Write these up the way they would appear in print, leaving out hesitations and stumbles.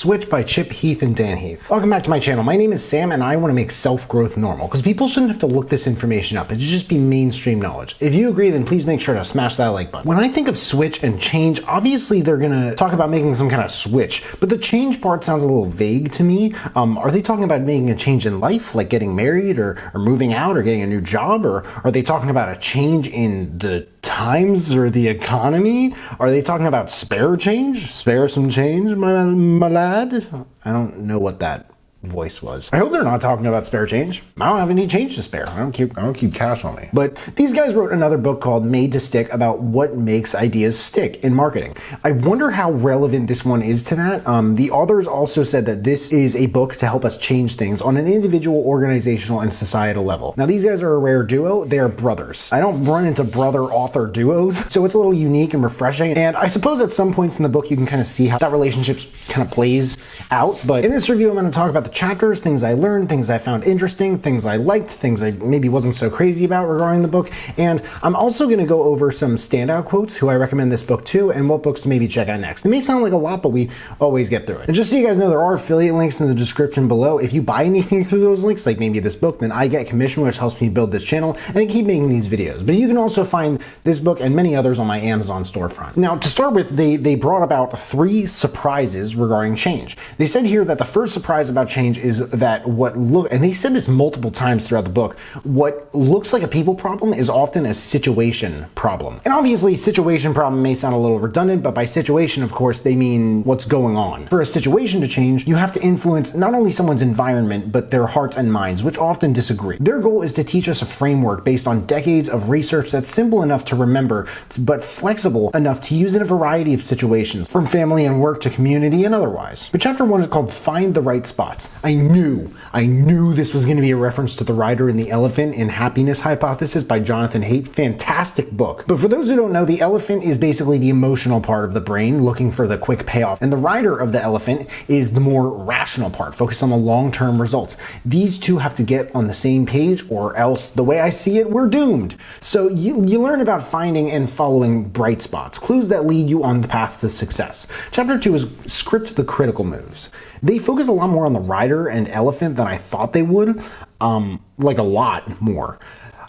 Switch by Chip Heath and Dan Heath. Welcome back to my channel. My name is Sam and I want to make self-growth normal because people shouldn't have to look this information up. It should just be mainstream knowledge. If you agree, then please make sure to smash that like button. When I think of switch and change, obviously they're gonna talk about making some kind of switch, but the change part sounds a little vague to me. Are they talking about making a change in life, like getting married or moving out or getting a new job? Or are they talking about a change in the times or the economy? Are they talking about spare change? Spare some change, my lad? I don't know what that voice was. I hope they're not talking about spare change. I don't have any change to spare. I don't keep cash on me. But these guys wrote another book called Made to Stick about what makes ideas stick in marketing. I wonder how relevant this one is to that. The authors also said that this is a book to help us change things on an individual, organizational, and societal level. Now, these guys are a rare duo. They are brothers. I don't run into brother-author duos, so it's a little unique and refreshing. And I suppose at some points in the book, you can kind of see how that relationship kind of plays out. But in this review, I'm going to talk about the chapters, things I learned, things I found interesting, things I liked, things I maybe wasn't so crazy about regarding the book. And I'm also going to go over some standout quotes, who I recommend this book to, and what books to maybe check out next. It may sound like a lot, but we always get through it. And just so you guys know, there are affiliate links in the description below. If you buy anything through those links, like maybe this book, then I get commission, which helps me build this channel and I keep making these videos. But you can also find this book and many others on my Amazon storefront. Now, to start with, they brought about 3 surprises regarding change. They said here that the first surprise about change is that and they said this multiple times throughout the book, what looks like a people problem is often a situation problem. And obviously, situation problem may sound a little redundant, but by situation, of course, they mean what's going on. For a situation to change, you have to influence not only someone's environment, but their hearts and minds, which often disagree. Their goal is to teach us a framework based on decades of research that's simple enough to remember, but flexible enough to use in a variety of situations, from family and work to community and otherwise. But chapter 1 is called Find the Right Spots. I knew this was going to be a reference to The Rider and the Elephant in Happiness Hypothesis by Jonathan Haidt. Fantastic book. But for those who don't know, the elephant is basically the emotional part of the brain looking for the quick payoff. And the rider of the elephant is the more rational part, focused on the long-term results. These two have to get on the same page, or else, the way I see it, we're doomed. So you learn about finding and following bright spots, clues that lead you on the path to success. Chapter 2 is Script the Critical Moves. They focus a lot more on the rider and elephant than I thought they would, like a lot more.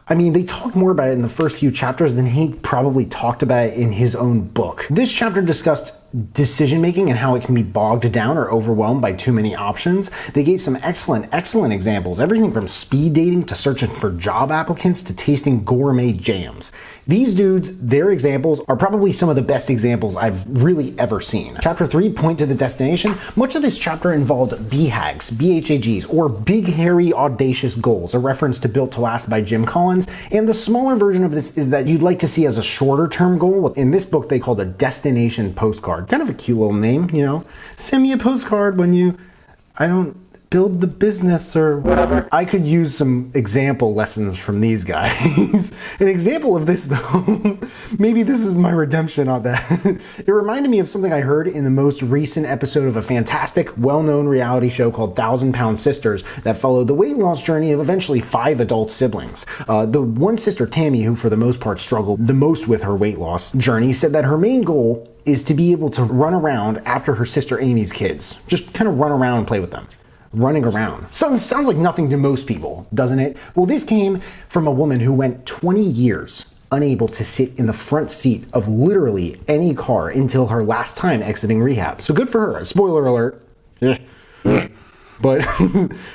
I mean, they talked more about it in the first few chapters than he probably talked about it in his own book. This chapter discussed decision making and how it can be bogged down or overwhelmed by too many options. They gave some excellent examples, everything from speed dating to searching for job applicants to tasting gourmet jams. These dudes, their examples are probably some of the best examples I've really ever seen. Chapter 3, Point to the Destination. Much of this chapter involved BHAGs, BHAGs, or Big Hairy Audacious Goals, a reference to Built to Last by Jim Collins. And the smaller version of this is that you'd like to see as a shorter term goal. In this book, they called a destination postcard. Kind of a cute little name, you know. Send me a postcard when I don't build the business or whatever. I could use some example lessons from these guys. An example of this though, maybe this is my redemption on that. It reminded me of something I heard in the most recent episode of a fantastic, well-known reality show called 1,000 Pound Sisters that followed the weight loss journey of eventually 5 adult siblings. The one sister, Tammy, who for the most part struggled the most with her weight loss journey, said that her main goal is to be able to run around after her sister Amy's kids. Just kind of run around and play with them. Running around. Sounds like nothing to most people, doesn't it? Well, this came from a woman who went 20 years unable to sit in the front seat of literally any car until her last time exiting rehab. So good for her. Spoiler alert. But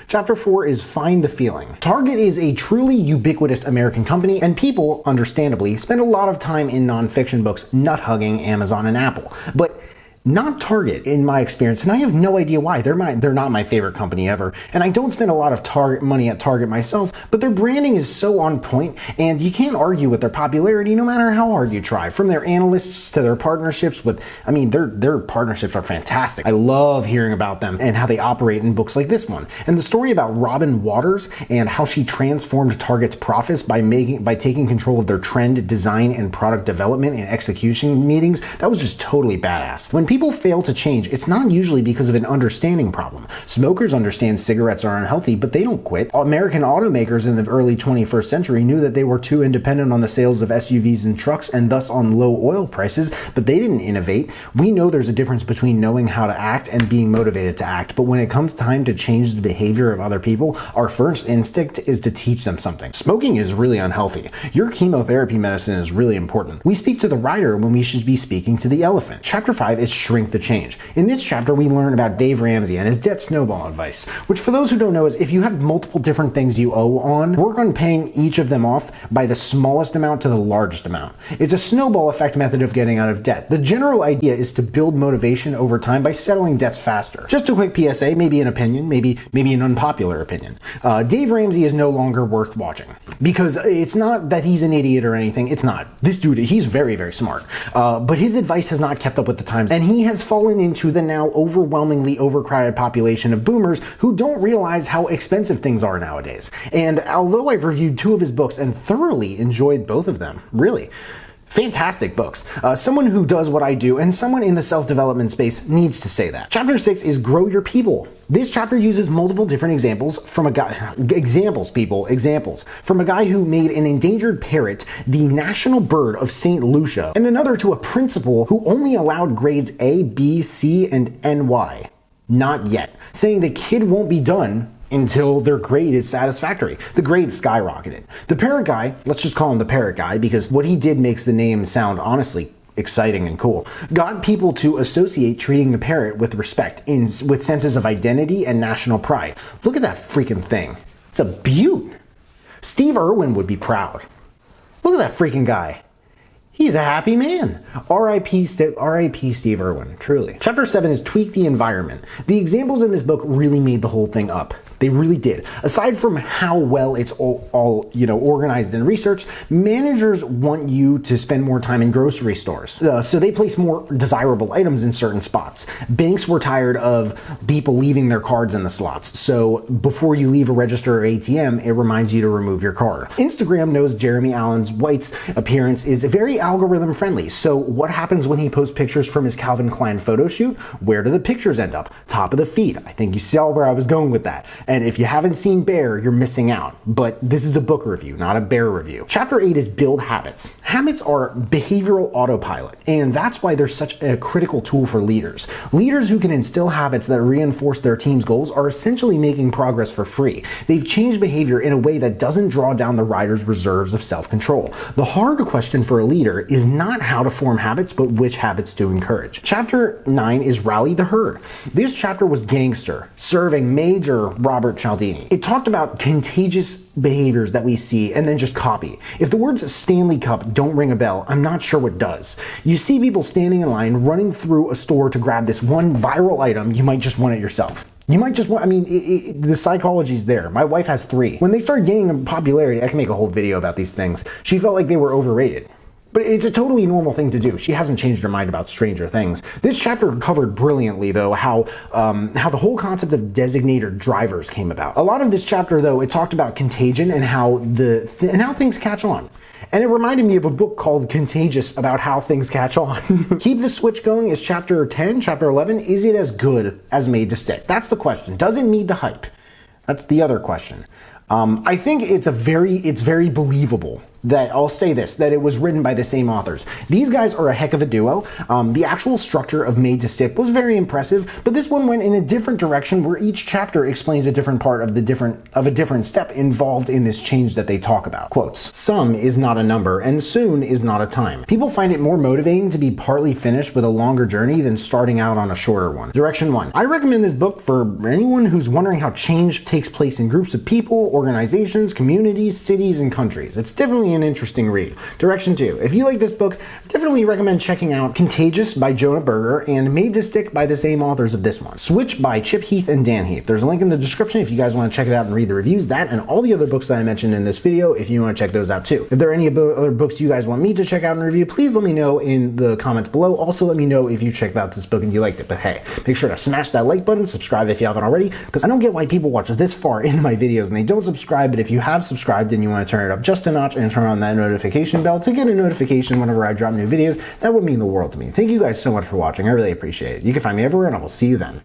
chapter 4 is Find the Feeling. Target is a truly ubiquitous American company, and people, understandably, spend a lot of time in nonfiction books nut-hugging Amazon and Apple. But not Target, in my experience, and I have no idea why. They're not my favorite company ever, and I don't spend a lot of Target money at Target myself, but their branding is so on point, and you can't argue with their popularity no matter how hard you try. From their analysts to their partnerships with, I mean, their partnerships are fantastic. I love hearing about them and how they operate in books like this one. And the story about Robin Waters and how she transformed Target's profits by taking control of their trend, design, and product development and execution meetings, that was just totally badass. When people fail to change, it's not usually because of an understanding problem. Smokers understand cigarettes are unhealthy, but they don't quit. American automakers in the early 21st century knew that they were too independent on the sales of SUVs and trucks and thus on low oil prices, but they didn't innovate. We know there's a difference between knowing how to act and being motivated to act, but when it comes time to change the behavior of other people, our first instinct is to teach them something. Smoking is really unhealthy. Your chemotherapy medicine is really important. We speak to the rider when we should be speaking to the elephant. Chapter 5 is Shrink the Change. In this chapter, we learn about Dave Ramsey and his debt snowball advice, which for those who don't know is if you have multiple different things you owe on, work on paying each of them off by the smallest amount to the largest amount. It's a snowball effect method of getting out of debt. The general idea is to build motivation over time by settling debts faster. Just a quick PSA, maybe an opinion, maybe an unpopular opinion. Dave Ramsey is no longer worth watching because it's not that he's an idiot or anything. It's not. This dude, he's very, very smart. But his advice has not kept up with the times, and he has fallen into the now overwhelmingly overcrowded population of boomers who don't realize how expensive things are nowadays. And although I've reviewed 2 of his books and thoroughly enjoyed both of them, really, fantastic books. Someone who does what I do and someone in the self-development space needs to say that. Chapter 6 is Grow Your People. This chapter uses multiple different examples from a guy, examples from a guy who made an endangered parrot the national bird of St. Lucia, and another to a principal who only allowed grades A, B, C, and NY. Not yet, saying the kid won't be done until their grade is satisfactory. The grade skyrocketed. The parrot guy, let's just call him the parrot guy because what he did makes the name sound honestly exciting and cool, got people to associate treating the parrot with respect with senses of identity and national pride. Look at that freaking thing. It's a beaut. Steve Irwin would be proud. Look at that freaking guy. He's a happy man. R.I.P. Steve Irwin, truly. Chapter 7 is Tweak the Environment. The examples in this book really made the whole thing up. They really did. Aside from how well it's all organized and researched, managers want you to spend more time in grocery stores. So they place more desirable items in certain spots. Banks were tired of people leaving their cards in the slots. So before you leave a register or ATM, it reminds you to remove your card. Instagram knows Jeremy Allen White's appearance is very algorithm friendly. So what happens when he posts pictures from his Calvin Klein photo shoot? Where do the pictures end up? Top of the feed. I think you saw where I was going with that. And if you haven't seen Bear, you're missing out. But this is a book review, not a Bear review. Chapter 8 is Build Habits. Habits are behavioral autopilot, and that's why they're such a critical tool for leaders. Leaders who can instill habits that reinforce their team's goals are essentially making progress for free. They've changed behavior in a way that doesn't draw down the rider's reserves of self-control. The hard question for a leader is not how to form habits, but which habits to encourage. Chapter 9 is Rally the Herd. This chapter was gangster, serving Major Robert Cialdini. It talked about contagious behaviors that we see and then just copy. If the words Stanley Cup don't ring a bell, I'm not sure what does. You see people standing in line, running through a store to grab this one viral item, you might just want it yourself. You might just want, the psychology's there. My wife has 3. When they started gaining popularity, I can make a whole video about these things. She felt like they were overrated. But it's a totally normal thing to do. She hasn't changed her mind about Stranger Things. This chapter covered brilliantly, though, how the whole concept of designated drivers came about. A lot of this chapter, though, it talked about contagion and how how things catch on. And it reminded me of a book called Contagious about how things catch on. Keep the Switch Going is chapter 10. Chapter 11, is it as good as Made to Stick? That's the question. Does it need the hype? That's the other question. I think it's very believable that, I'll say this, that it was written by the same authors. These guys are a heck of a duo. The actual structure of Made to Stick was very impressive, but this one went in a different direction where each chapter explains a different part of a different step involved in this change that they talk about. Quotes, "Some is not a number, and soon is not a time. People find it more motivating to be partly finished with a longer journey than starting out on a shorter one." Direction 1. I recommend this book for anyone who's wondering how change takes place in groups of people, organizations, communities, cities, and countries. It's definitely an interesting read. Direction 2. If you like this book, definitely recommend checking out Contagious by Jonah Berger and Made to Stick by the same authors of this one. Switch by Chip Heath and Dan Heath. There's a link in the description if you guys want to check it out and read the reviews. That and all the other books that I mentioned in this video if you want to check those out too. If there are any other books you guys want me to check out and review, please let me know in the comments below. Also let me know if you checked out this book and you liked it. But hey, make sure to smash that like button, subscribe if you haven't already, because I don't get why people watch this far into my videos and they don't subscribe subscribed, but if you have subscribed and you want to turn it up just a notch and turn on that notification bell to get a notification whenever I drop new videos, that would mean the world to me. Thank you guys so much for watching. I really appreciate it. You can find me everywhere, and I will see you then.